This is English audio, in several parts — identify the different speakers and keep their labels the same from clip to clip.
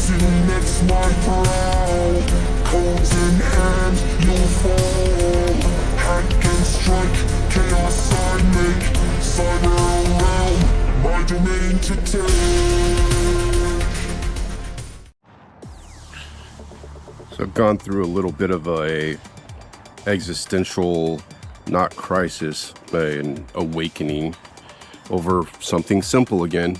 Speaker 1: Sitting next my brow, codes in hand, you'll fall. Hack and strike, chaos I make, cyber realm, my domain to take.
Speaker 2: So I've gone through a little bit of a existential, not crisis, but an awakening over something simple again.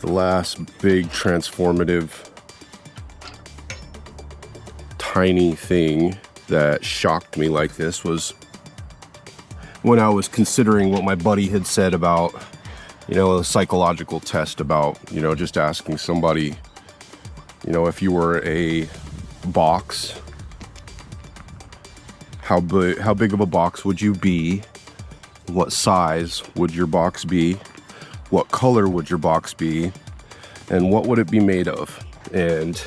Speaker 2: The last big transformative tiny thing that shocked me like this was when I was considering what my buddy had said about, a psychological test about, just asking somebody, if you were a box, how big of a box would you be? What size would your box be? What color would your box be? And what would it be made of? And,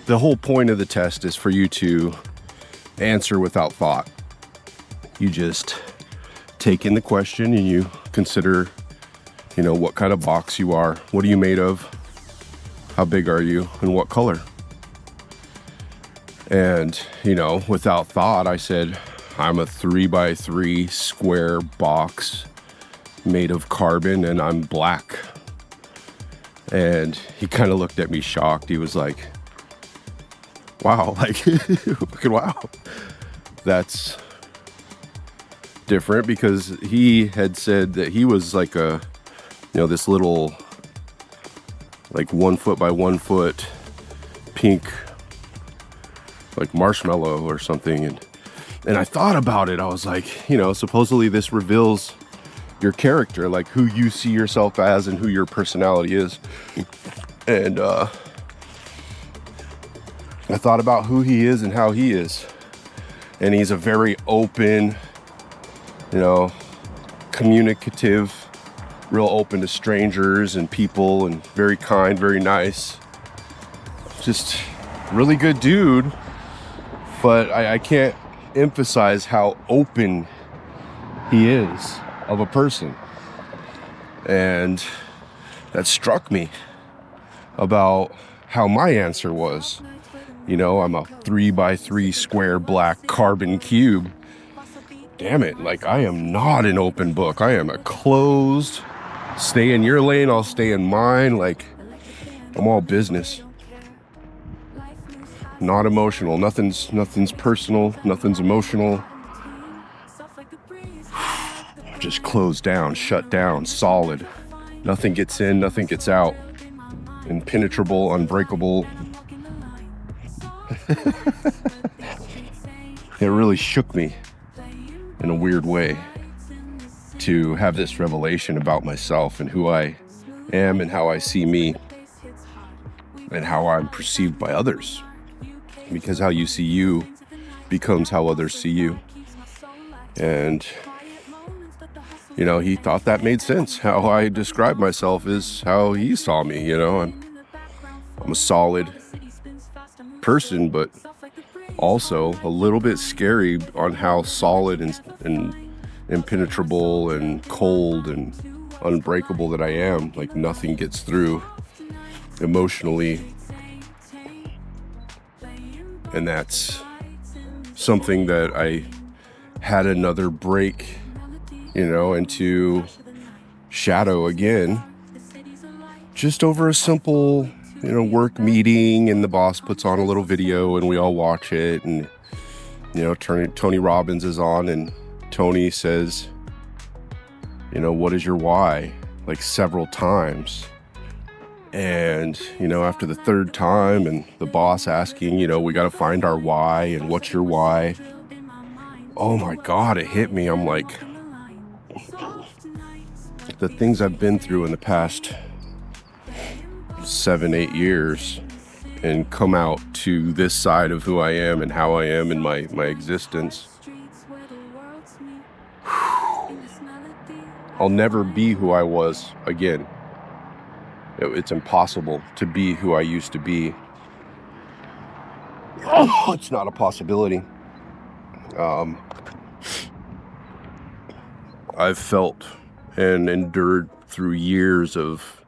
Speaker 2: the whole point of the test is for you to answer without thought. You just take in the question and you consider, what kind of box you are. What are you made of? How big are you? And what color? And, without thought, I said, I'm a 3x3 square box made of carbon and I'm black. And he kind of looked at me shocked. He was like, wow, wow. That's different, because he had said that he was like this little, 1 foot by 1 foot pink, marshmallow or something. And I thought about it. I was like, supposedly this reveals your character, like who you see yourself as and who your personality is. And I thought about who he is and how he is. And he's a very open, communicative, real open to strangers and people, and very kind, very nice. Just really good dude. But I can't emphasize how open he is of a person. And that struck me about how my answer was. I'm a 3x3 square black carbon cube. Damn it, I am not an open book. I am a closed, stay in your lane, I'll stay in mine. I'm all business. Not emotional. Nothing's personal. Nothing's emotional. Just closed down, shut down, solid. Nothing gets in, nothing gets out. Impenetrable, unbreakable. It really shook me in a weird way to have this revelation about myself and who I am and how I see me and how I'm perceived by others. Because how you see you becomes how others see you. And, he thought that made sense. How I describe myself is how he saw me, I'm a solid person, but also a little bit scary on how solid and impenetrable and cold and unbreakable that I am. Nothing gets through emotionally. And that's something that I had another break, into shadow again, just over a simple, work meeting, and the boss puts on a little video and we all watch it, and, Tony Robbins is on, and Tony says, what is your why? Several times. And, after the third time and the boss asking, we got to find our why, and what's your why? Oh my God, it hit me. I'm like, the things I've been through in the past 7-8 years and come out to this side of who I am and how I am in my existence. I'll never be who I was again. It's impossible to be who I used to be. Oh, it's not a possibility. I've felt and endured through years of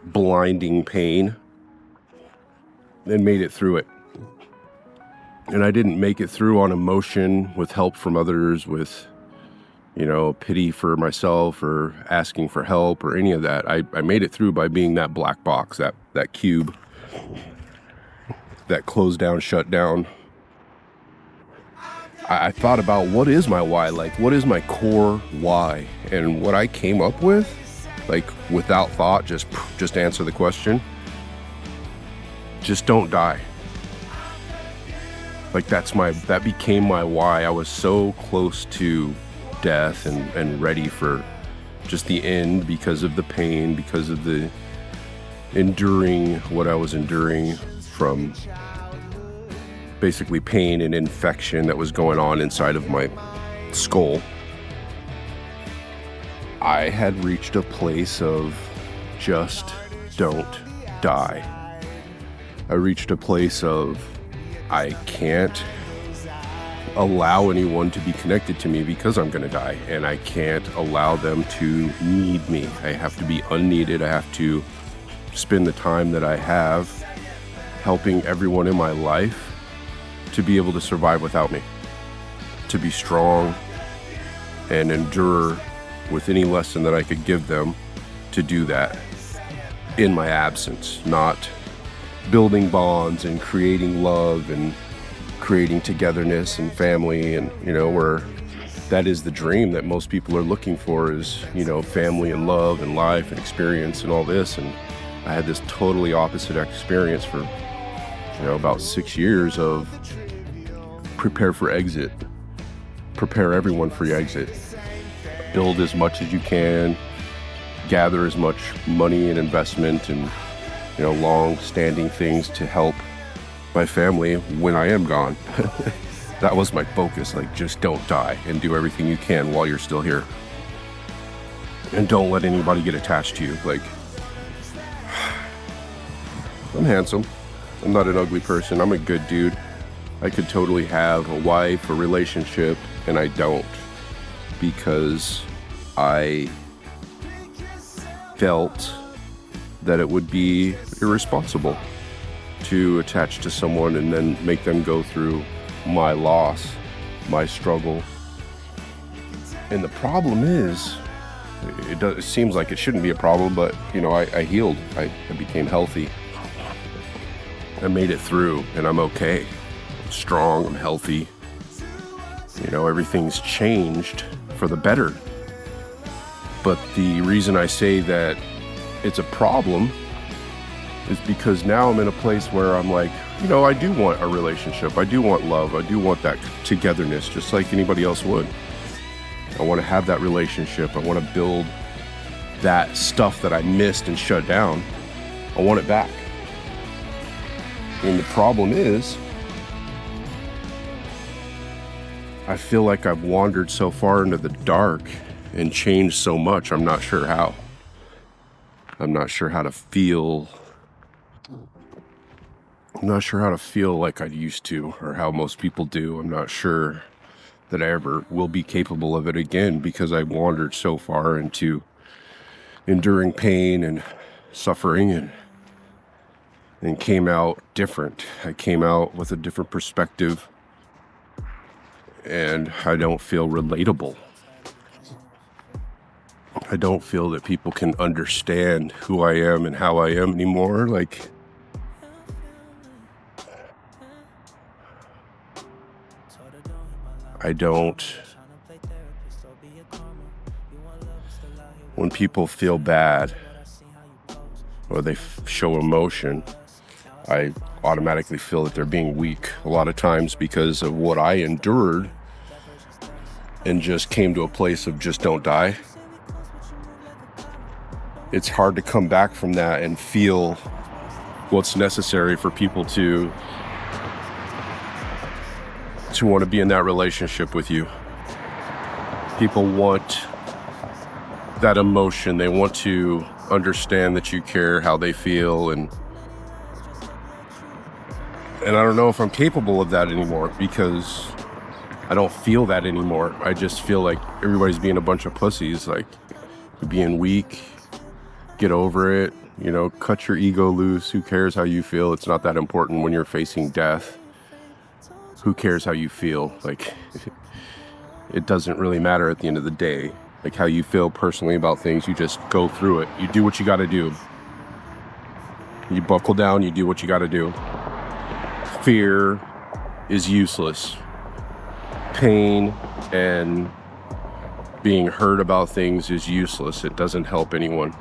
Speaker 2: blinding pain and made it through it. And I didn't make it through on emotion with help from others, with, pity for myself or asking for help or any of that. I made it through by being that black box, that cube, that closed down, shut down. I thought about, what is my why? Like, what is my core why? And what I came up with, like, without thought, just answer the question. Just don't die. Like, that became my why. I was so close to death and ready for just the end because of the pain, because of the enduring what I was enduring from basically pain and infection that was going on inside of my skull. I had reached a place of just don't die. I reached a place of I can't allow anyone to be connected to me because I'm going to die, and I can't allow them to need me. I have to be unneeded. I have to spend the time that I have helping everyone in my life to be able to survive without me, to be strong and endure with any lesson that I could give them, to do that in my absence, not building bonds and creating love and creating togetherness and family, and where that is the dream that most people are looking for, is family and love and life and experience and all this. And I had this totally opposite experience for about 6 years of prepare for exit, prepare everyone for your exit, build as much as you can, gather as much money and investment and long-standing things to help my family when I am gone. That was my focus. Like, just don't die and do everything you can while you're still here, and don't let anybody get attached to you. Like, I'm handsome, I'm not an ugly person, I'm a good dude. I could totally have a wife, a relationship, and I don't, because I felt that it would be irresponsible to attach to someone and then make them go through my loss, my struggle. And the problem is, it seems like it shouldn't be a problem, but I healed. I became healthy. I made it through, and I'm okay. I'm strong, I'm healthy. Everything's changed for the better. But the reason I say that it's a problem is because now I'm in a place where I'm like, I do want a relationship. I do want love. I do want that togetherness, just like anybody else would. I want to have that relationship. I want to build that stuff that I missed and shut down. I want it back. And the problem is, I feel like I've wandered so far into the dark and changed so much. I'm not sure how. I'm not sure how to feel. I'm not sure how to feel like I used to, or how most people do. I'm not sure that I ever will be capable of it again, because I wandered so far into enduring pain and suffering and came out different. I came out with a different perspective, and I don't feel relatable. I don't feel that people can understand who I am and how I am anymore. Like, I don't. When people feel bad or they show emotion, I automatically feel that they're being weak a lot of times because of what I endured and just came to a place of just don't die. It's hard to come back from that and feel what's necessary for people to want to be in that relationship with you. People want that emotion. They want to understand that you care, how they feel, and I don't know if I'm capable of that anymore, because I don't feel that anymore. I just feel like everybody's being a bunch of pussies. Like, being weak, get over it, cut your ego loose. Who cares how you feel? It's not that important when you're facing death. Who cares how you feel? Like, it doesn't really matter at the end of the day. Like, how you feel personally about things, you just go through it. You do what you got to do. You buckle down, you do what you got to do. Fear is useless. Pain and being hurt about things is useless. It doesn't help anyone.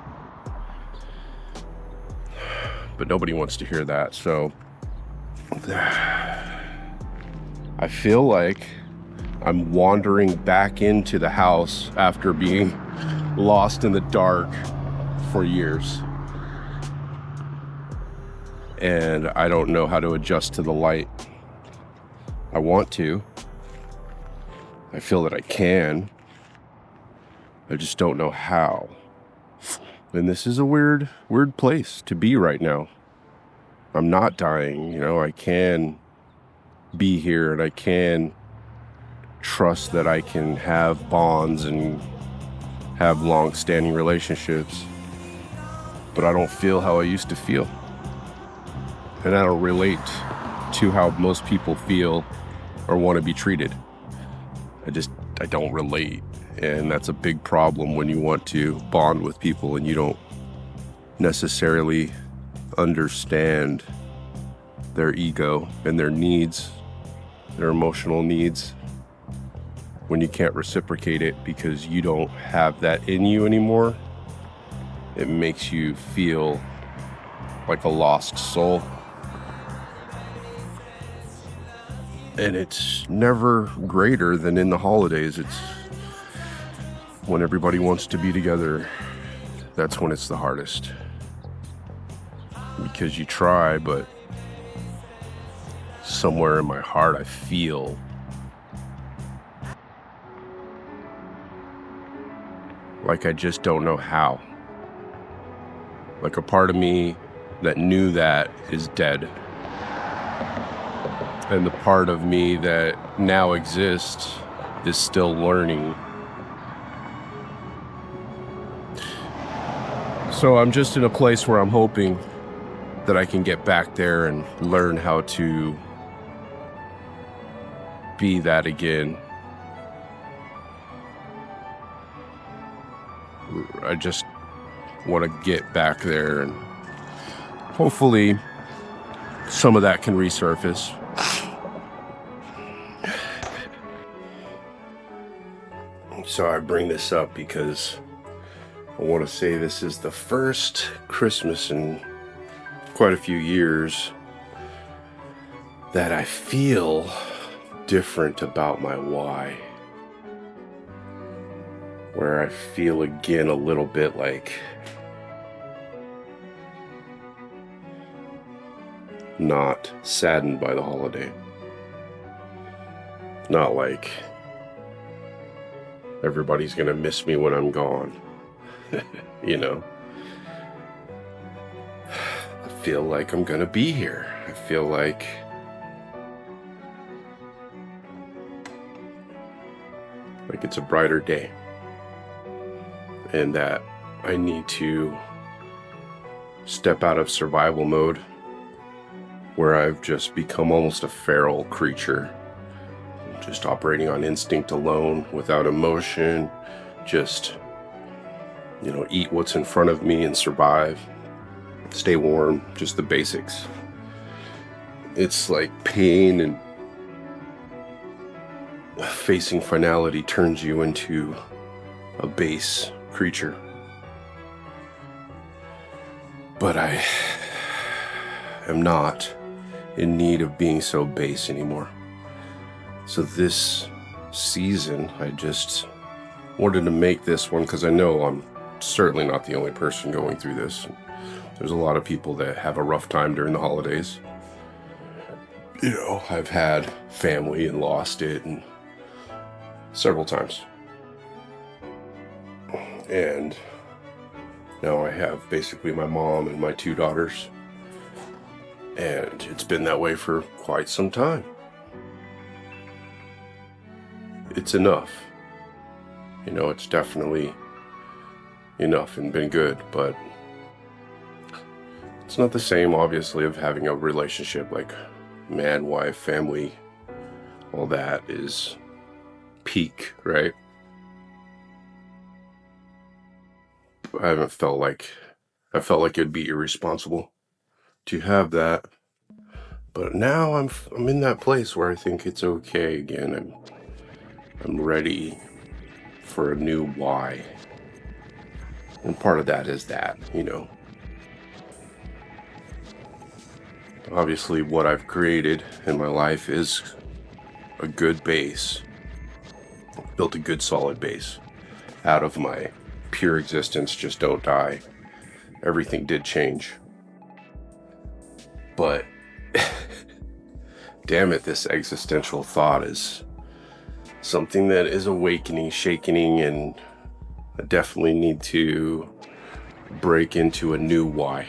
Speaker 2: But nobody wants to hear that. So I feel like I'm wandering back into the house after being lost in the dark for years. And I don't know how to adjust to the light. I want to. I feel that I can. I just don't know how. And this is a weird place to be right now. I'm not dying, I can be here, and I can trust that I can have bonds and have long-standing relationships. But I don't feel how I used to feel. And I don't relate to how most people feel or want to be treated. I don't relate. And that's a big problem when you want to bond with people and you don't necessarily understand their ego and their needs, their emotional needs, when you can't reciprocate it because you don't have that in you anymore. It makes you feel like a lost soul. And it's never greater than in the holidays. It's when everybody wants to be together, that's when it's the hardest. Because you try, but somewhere in my heart I feel like I just don't know how. Like a part of me that knew that is dead. And the part of me that now exists is still learning. So I'm just in a place where I'm hoping that I can get back there and learn how to be that again. I just want to get back there, and hopefully some of that can resurface. So I bring this up because I want to say this is the first Christmas in quite a few years that I feel different about my why. Where I feel again a little bit like not saddened by the holiday. Not like everybody's gonna miss me when I'm gone. I feel like I'm gonna be here. I feel like it's a brighter day. And that I need to step out of survival mode where I've just become almost a feral creature, just operating on instinct alone, without emotion, just, eat what's in front of me and survive, stay warm, just the basics. It's like pain and facing finality turns you into a base creature. But I am not in need of being so base anymore. So this season, I just wanted to make this one because I know I'm certainly not the only person going through this. There's a lot of people that have a rough time during the holidays. I've had family and lost it, and several times. And now I have basically my mom and my 2 daughters. And it's been that way for quite some time. It's enough. It's definitely enough and been good, but it's not the same, obviously, of having a relationship like man, wife, family. All that is peak, right? I felt like it'd be irresponsible to have that, but now I'm in that place where I think it's okay again. I'm ready for a new why, and part of that is that, obviously what I've created in my life is a good base. Built a good solid base out of my pure existence. Just don't die. Everything did change, but damn it, this existential thought is something that is awakening, shaking, and I definitely need to break into a new why.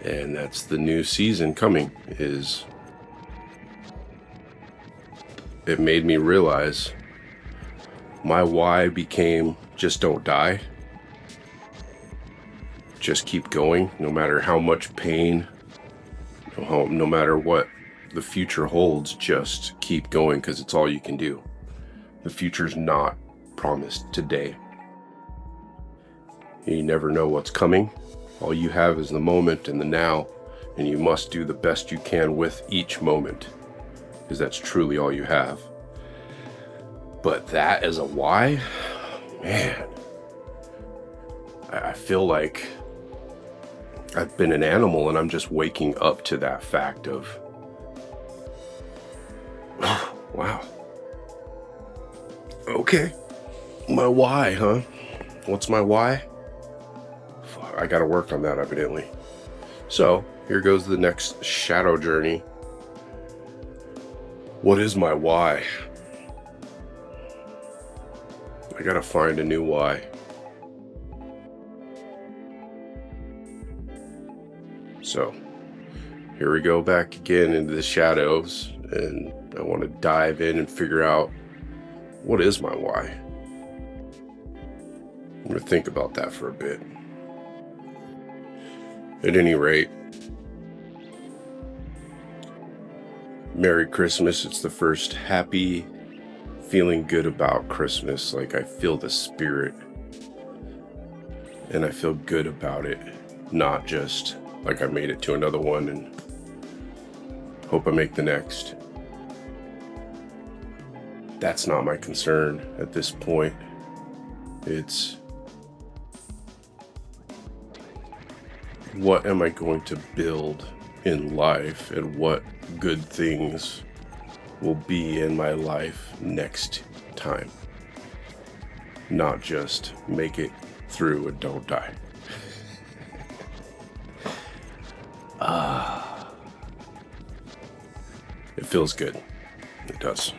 Speaker 2: And that's the new season coming. It made me realize my why became just don't die. Just keep going, no matter how much pain, no matter what the future holds, just keep going, because it's all you can do. The future's not promised today. You never know what's coming. All you have is the moment and the now, and you must do the best you can with each moment, because that's truly all you have. But that as a why, man, I feel like I've been an animal and I'm just waking up to that fact of, oh, wow. Okay, my why, huh? What's my why? I gotta work on that, evidently. So, here goes the next shadow journey. What is my why? I gotta find a new why. So, here we go back again into the shadows, and I want to dive in and figure out, what is my why? I'm going to think about that for a bit. At any rate, Merry Christmas. It's the first happy, feeling good about Christmas. Like, I feel the spirit, and I feel good about it, not just like I made it to another one and hope I make the next. That's not my concern at this point. It's, what am I going to build in life, and what good things will be in my life next time? Not just make it through and don't die. It feels good. It does.